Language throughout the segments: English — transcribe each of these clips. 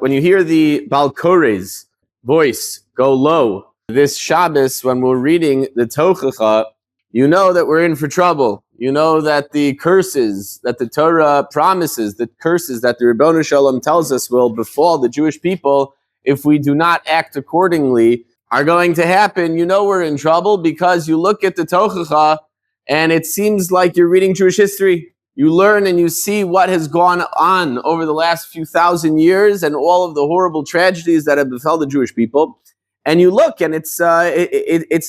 When you hear the Bal Kore's voice go low this Shabbos when we're reading the Tochacha, you know that we're in for trouble. You know that the curses that the Torah promises, the curses that the Ribbono Shel Olam tells us will befall the Jewish people if we do not act accordingly, are going to happen. You know we're in trouble because you look at the Tochacha and it seems like you're reading Jewish history. You learn and you see what has gone on over the last few thousand years and all of the horrible tragedies that have befell the Jewish people. And you look and it's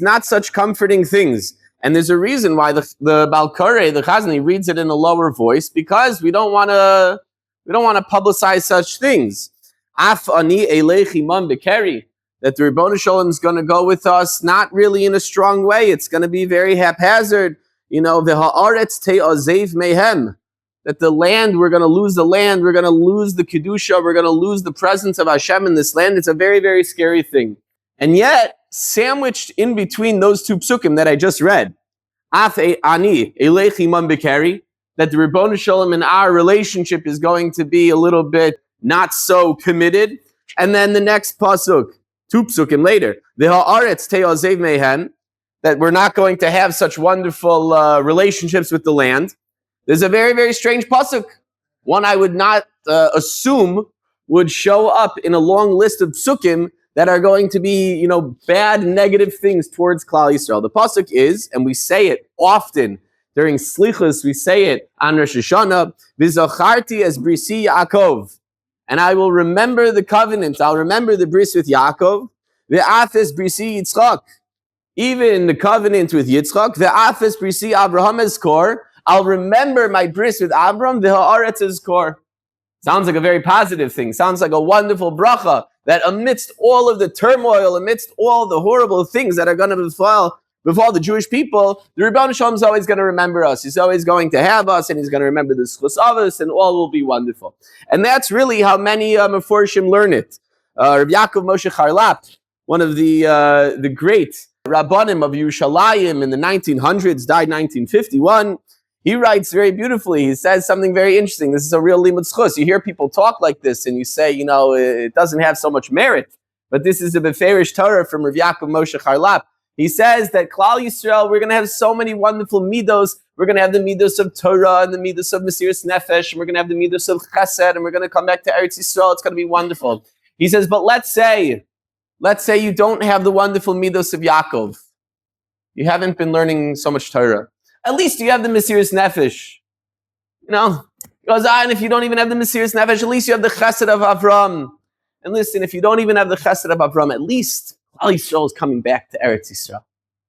not such comforting things. And there's a reason why the Bal Koreh, the Chazani, reads it in a lower voice, because we don't want to publicize such things. Af ani eleich imam bekeri, that the Ribbono Shel Olam is going to go with us, not really in a strong way. It's going to be very haphazard. You know, v'ha'aretz te'azev mehem, that the land, we're going to lose the land, we're going to lose the Kedusha, we're going to lose the presence of Hashem in this land. It's a very, very scary thing. And yet, sandwiched in between those two psukim that I just read, Af ani eleich imam bekeri, that the Ribbono Shel Olam in our relationship is going to be a little bit not so committed. And then the next pasuk, two psukim later, v'ha'aretz te'azev mehem, that we're not going to have such wonderful relationships with the land. There's a very, very strange pasuk. One I would not assume would show up in a long list of psukim that are going to be, bad, negative things towards Klal Yisrael. The pasuk is, and we say it often during Slichus, we say it on Rosh Hashanah, V'zacharti es brisi Yaakov, and I will remember the covenant. I'll remember the bris with Yaakov. V'af es brisi Yitzchak, even the covenant with Yitzchak. V'af es brisi Abraham eskor, I'll remember my bris with Abraham. V'ha'aretz eskor. Sounds like a very positive thing. Sounds like a wonderful bracha, that amidst all of the turmoil, amidst all the horrible things that are going to befall the Jewish people, the Ribbono Shel Olam is always going to remember us. He's always going to have us, and he's going to remember the schus of us, and all will be wonderful. And that's really how many Meforshim learn it. Rabbi Yaakov Moshe Charlap, one of the great Rabbanim of Yerushalayim in the 1900s, died 1951. He writes very beautifully. He says something very interesting. This is a real limud schus. You hear people talk like this, and you say, it doesn't have so much merit. But this is a beferish Torah from Rabbi Yaakov Moshe Charlap. He says that Klal Yisrael, we're going to have so many wonderful midos. We're going to have the midos of Torah and the midos of Mesiras Nefesh, and we're going to have the midos of Chesed, and we're going to come back to Eretz Yisrael. It's going to be wonderful. He says, but let's say you don't have the wonderful midos of Yaakov. You haven't been learning so much Torah. At least you have the Mesiras Nefesh. He goes on, if you don't even have the Mesiras Nefesh, at least you have the Chesed of Avram. And listen, if you don't even have the Chesed of Avram, at least Klal Yisrael is coming back to Eretz Yisrael.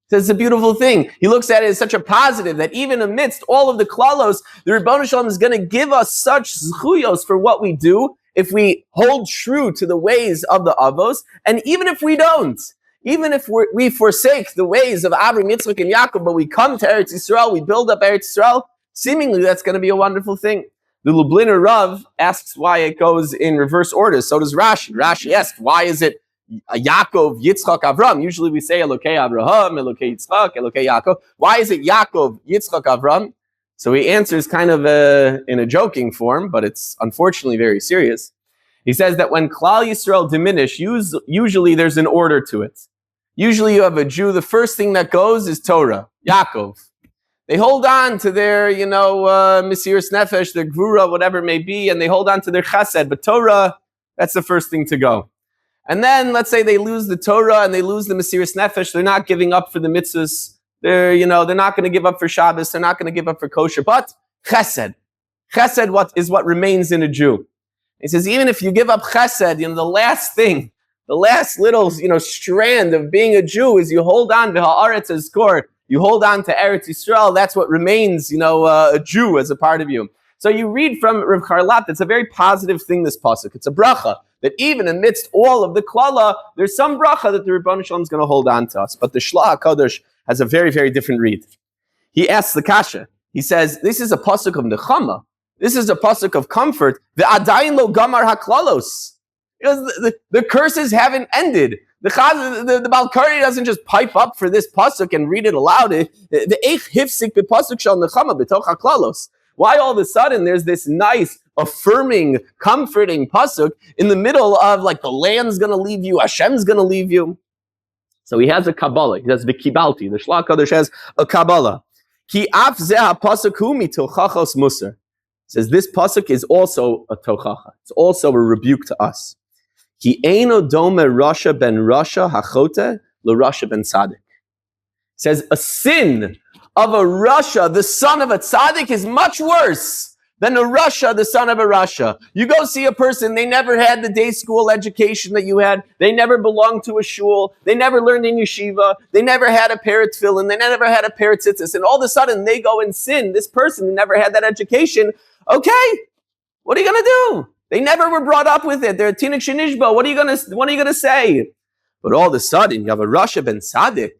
So it's a beautiful thing. He looks at it as such a positive, that even amidst all of the klalos, the Ribbono Shel Olam is going to give us such zchuyos for what we do if we hold true to the ways of the Avos, and even if we don't. Even if we forsake the ways of Abraham, Yitzchak, and Yaakov, but we come to Eretz Yisrael, we build up Eretz Yisrael, seemingly that's going to be a wonderful thing. The Lubliner Rav asks why it goes in reverse order. So does Rashi. Rashi asks, why is it Yaakov, Yitzchak, Avram? Usually we say Elokei Abraham, Elokei Yitzchak, Elokei Yaakov. Why is it Yaakov, Yitzchak, Avram? So he answers kind of in a joking form, but it's unfortunately very serious. He says that when Klal Yisrael diminish, usually there's an order to it. Usually you have a Jew, the first thing that goes is Torah, Yaakov. They hold on to their, Mesiras Nefesh, their Gvura, whatever it may be, and they hold on to their Chesed. But Torah, that's the first thing to go. And then, let's say they lose the Torah and they lose the Mesiras Nefesh. They're not giving up for the mitzvahs. They're not going to give up for Shabbos. They're not going to give up for kosher. But Chesed. Chesed is what remains in a Jew. He says, even if you give up Chesed, the last thing, the last little, strand of being a Jew is you hold on to Haaretz Eskor. You hold on to Eretz Yisrael. That's what remains, a Jew as a part of you. So you read from Rav Charlap, it's a very positive thing, this pasuk. It's a bracha, that even amidst all of the klala, there's some bracha that the Ribbono Shel Olam is going to hold on to us. But the Shlach HaKadosh has a very, very different read. He asks the kasha. He says, this is a pasuk of nechama. This is a pasuk of comfort. The adayin lo gamar haklalos. The curses haven't ended. The Bal Koreh doesn't just pipe up for this pasuk and read it aloud. The eich hifsik b'pasuk shel nechama b'toch haklalos. Why all of a sudden there's this nice affirming, comforting pasuk in the middle of like the land's going to leave you, Hashem's going to leave you. So he has a Kabbalah. He says v'kibalti. The Shlach Kadosh has a Kabbalah. Ki af zeh pasuk hu mitochachos musar. Says this pasuk is also a tochacha. It's also a rebuke to us. Ki eino dome rasha ben rasha hachote l'rasha ben tzaddik. Says a sin of a rasha, the son of a tzaddik, is much worse than a rasha, the son of a rasha. You go see a person, they never had the day school education that you had. They never belonged to a shul. They never learned in yeshiva. They never had a pair of tefillin. They never had a pair of tzitzis. And all of a sudden, they go and sin. This person who never had that education, okay, what are you going to do? They never were brought up with it. They're a tinik shenishba. What are you going to say? But all of a sudden, you have a rasha ben tzaddik.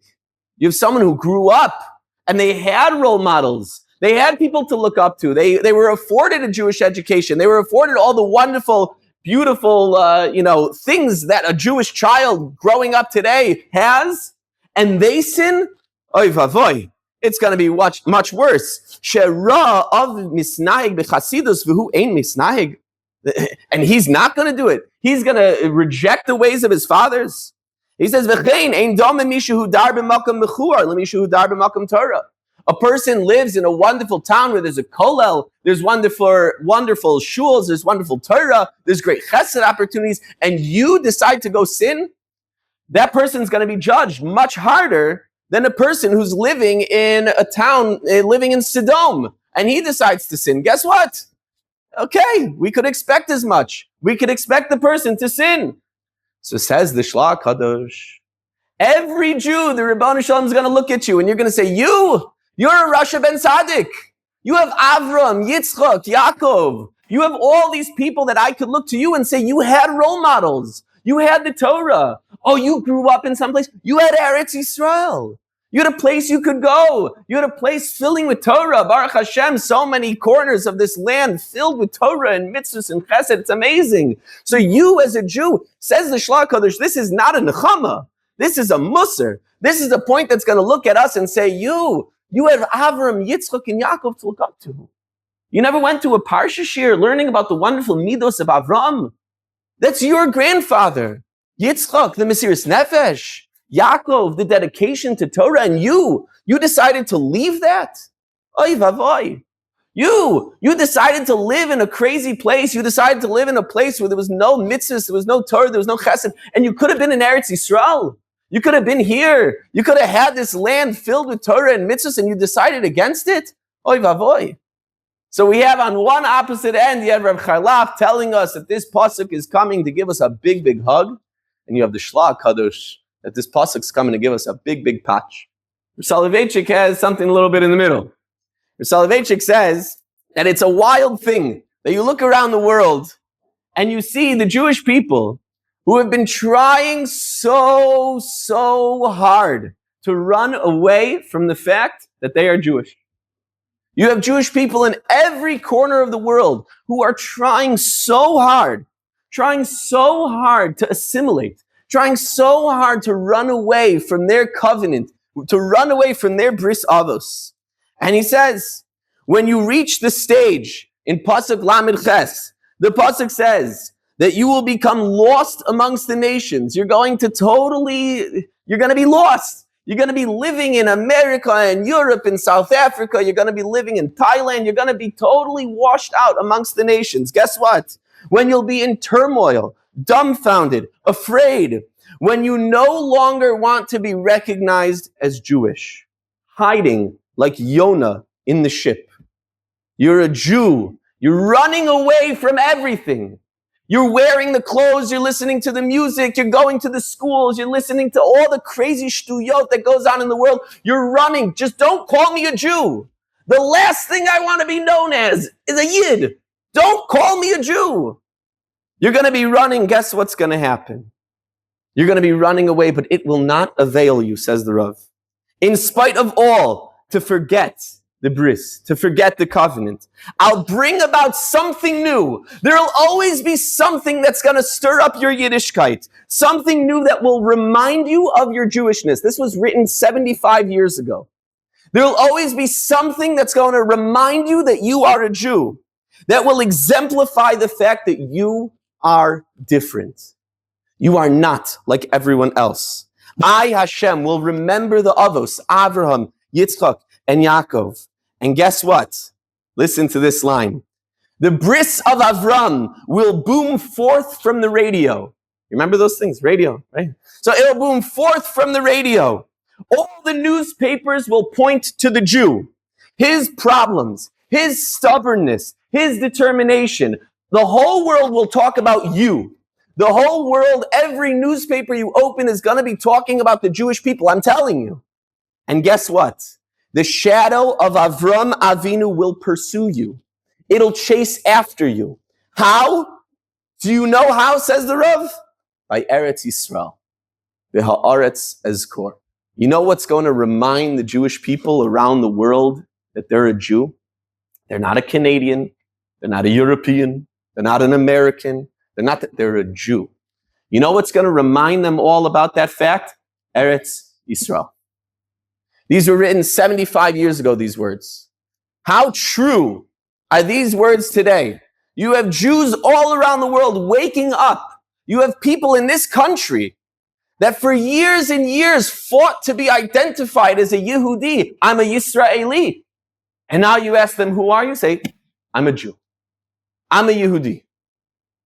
You have someone who grew up and they had role models. They had people to look up to. They were afforded a Jewish education. They were afforded all the wonderful, beautiful, things that a Jewish child growing up today has. And they sin. Oy vavoy. It's going to be much worse. Shera of misnahig bechasidus v'hu ein misnahig. And he's not going to do it. He's going to reject the ways of his fathers. He says, "V'chein ein dome mishu hu dar b'makom mechuar l'mishu hu dar b'makom Torah." A person lives in a wonderful town where there's a kollel, there's wonderful shuls, there's wonderful Torah, there's great chesed opportunities, and you decide to go sin, that person's going to be judged much harder than a person who's living in a town, living in Sodom, and he decides to sin. Guess what? Okay, we could expect as much. We could expect the person to sin. So says the Shlach Kadosh, every Jew, the Ribbon Shalom is going to look at you, and you're going to say, you're a Rasha ben Tzaddik. You have Avram, Yitzchak, Yaakov. You have all these people that I could look to you and say, you had role models. You had the Torah. Oh, you grew up in some place. You had Eretz Yisrael. You had a place you could go. You had a place filling with Torah. Baruch Hashem, so many corners of this land filled with Torah and mitzvahs and chesed. It's amazing. So you as a Jew, says the Shlach Kadosh, this is not a nechama. This is a musar. This is a point that's going to look at us and say, you have Avram, Yitzchak, and Yaakov to look up to. You never went to a Parsha Shir learning about the wonderful midos of Avram. That's your grandfather. Yitzchak, the Mesiras Nefesh. Yaakov, the dedication to Torah. And you decided to leave that? Oy vavoy. You decided to live in a crazy place. You decided to live in a place where there was no mitzvahs, there was no Torah, there was no chesed. And you could have been in Eretz Yisrael. You could have been here. You could have had this land filled with Torah and mitzvahs, and you decided against it? Oy vavoy. So we have on one opposite end, you have Reb Charlap telling us that this pasuk is coming to give us a big, big hug. And you have the Shlach Kadosh, that this pasuk is coming to give us a big, big patch. Soloveitchik has something a little bit in the middle. Soloveitchik says that it's a wild thing that you look around the world and you see the Jewish people who have been trying so hard to run away from the fact that they are Jewish. You have Jewish people in every corner of the world who are trying so hard to assimilate, trying so hard to run away from their covenant, to run away from their bris avos. And he says, when you reach the stage in Pasuk Lamed Ches, the Pasuk says, that you will become lost amongst the nations. You're going to be lost. You're going to be living in America and Europe and South Africa. You're going to be living in Thailand. You're going to be totally washed out amongst the nations. Guess what? When you'll be in turmoil, dumbfounded, afraid, when you no longer want to be recognized as Jewish, hiding like Yonah in the ship. You're a Jew. You're running away from everything. You're wearing the clothes, you're listening to the music, you're going to the schools, you're listening to all the crazy shtuyot that goes on in the world. You're running. Just don't call me a Jew. The last thing I want to be known as is a Yid. Don't call me a Jew. You're going to be running. Guess what's going to happen? You're going to be running away, but it will not avail you, says the Rav. In spite of all, to forget the bris, to forget the covenant. I'll bring about something new. There'll always be something that's going to stir up your Yiddishkeit. Something new that will remind you of your Jewishness. This was written 75 years ago. There'll always be something that's going to remind you that you are a Jew. that will exemplify the fact that you are different. You are not like everyone else. I, Hashem, will remember the Avos, Avraham, Yitzchak, and Yaakov. And guess what? Listen to this line. The bris of Avram will boom forth from the radio. Remember those things? Radio, right? So it'll boom forth from the radio. All the newspapers will point to the Jew. His problems, his stubbornness, his determination. The whole world will talk about you. The whole world, every newspaper you open is going to be talking about the Jewish people. I'm telling you. And guess what? The shadow of Avram Avinu will pursue you. It'll chase after you. How? Do you know how, says the Rav? By Eretz Yisrael. V'ha'aretz ezkor. You know what's going to remind the Jewish people around the world that they're a Jew? They're not a Canadian. They're not a European. They're not an American. They're a Jew. You know what's going to remind them all about that fact? Eretz Yisrael. These were written 75 years ago, these words. How true are these words today? You have Jews all around the world waking up. You have people in this country that for years and years fought to be identified as a Yehudi. I'm a Yisraeli. And now you ask them, who are you? Say, I'm a Jew. I'm a Yehudi.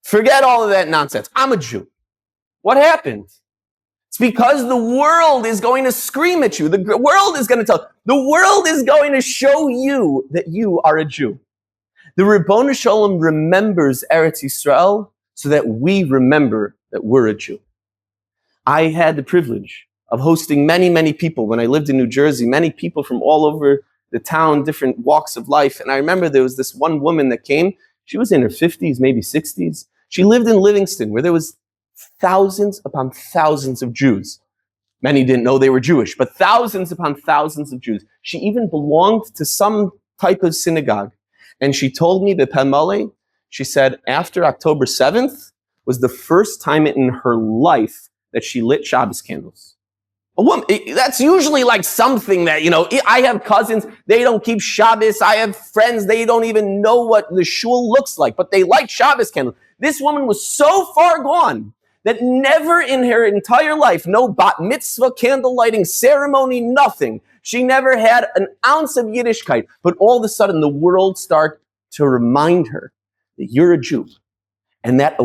Forget all of that nonsense. I'm a Jew. What happened? It's because the world is going to scream at you. The world is going to tell. The world is going to show you that you are a Jew. The Ribbon Shalom remembers Eretz Yisrael so that we remember that we're a Jew. I had the privilege of hosting many, many people when I lived in New Jersey, many people from all over the town, different walks of life. And I remember there was this one woman that came. She was in her 50s, maybe 60s. She lived in Livingston, where there was thousands upon thousands of Jews. Many didn't know they were Jewish, but thousands upon thousands of Jews. She even belonged to some type of synagogue. And she told me, B'Pemale, she said, after October 7th was the first time in her life that she lit Shabbos candles. A woman, that's usually like something that, I have cousins, they don't keep Shabbos. I have friends, they don't even know what the shul looks like, but they light Shabbos candles. This woman was so far gone that never in her entire life, no bat mitzvah, candle lighting ceremony, nothing. She never had an ounce of Yiddishkeit, but all of a sudden the world started to remind her that you're a Jew. And that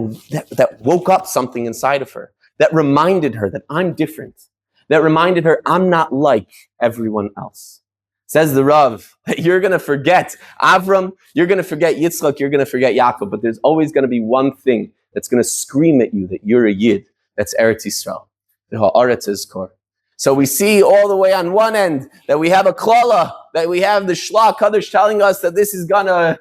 woke up something inside of her, that reminded her that I'm different, that reminded her I'm not like everyone else. Says the Rav, that you're going to forget Avram, you're going to forget Yitzchak, you're going to forget Yaakov, but there's always going to be one thing that's going to scream at you that you're a Yid. That's Eretz Yisrael. The Ha'aretz Ezkor. So we see all the way on one end that we have a klala, that we have the Shla Kadosh telling us that this is gonna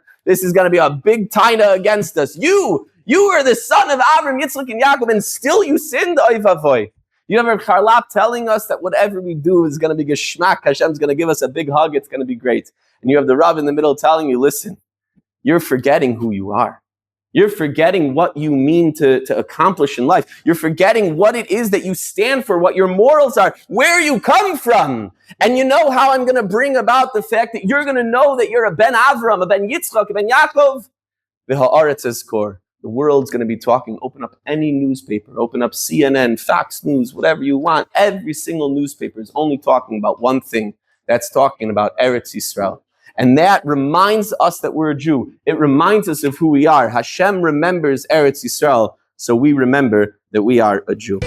be a big taina against us. You are the son of Avram, Yitzchak, and Yaakov, and still you sinned, oy vavoy. You have Reb Charlap telling us that whatever we do is going to be geschmack. Hashem's going to give us a big hug. It's going to be great. And you have the Rav in the middle telling you, listen, you're forgetting who you are. You're forgetting what you mean to accomplish in life. You're forgetting what it is that you stand for, what your morals are, where you come from. And you know how I'm going to bring about the fact that you're going to know that you're a Ben Avram, a Ben Yitzchak, a Ben Yaakov. The Ha'aretz Ezkor. The world's going to be talking. Open up any newspaper. Open up CNN, Fox News, whatever you want. Every single newspaper is only talking about one thing. That's talking about Eretz Yisrael. And that reminds us that we're a Jew. It reminds us of who we are. Hashem remembers Eretz Yisrael, so we remember that we are a Jew.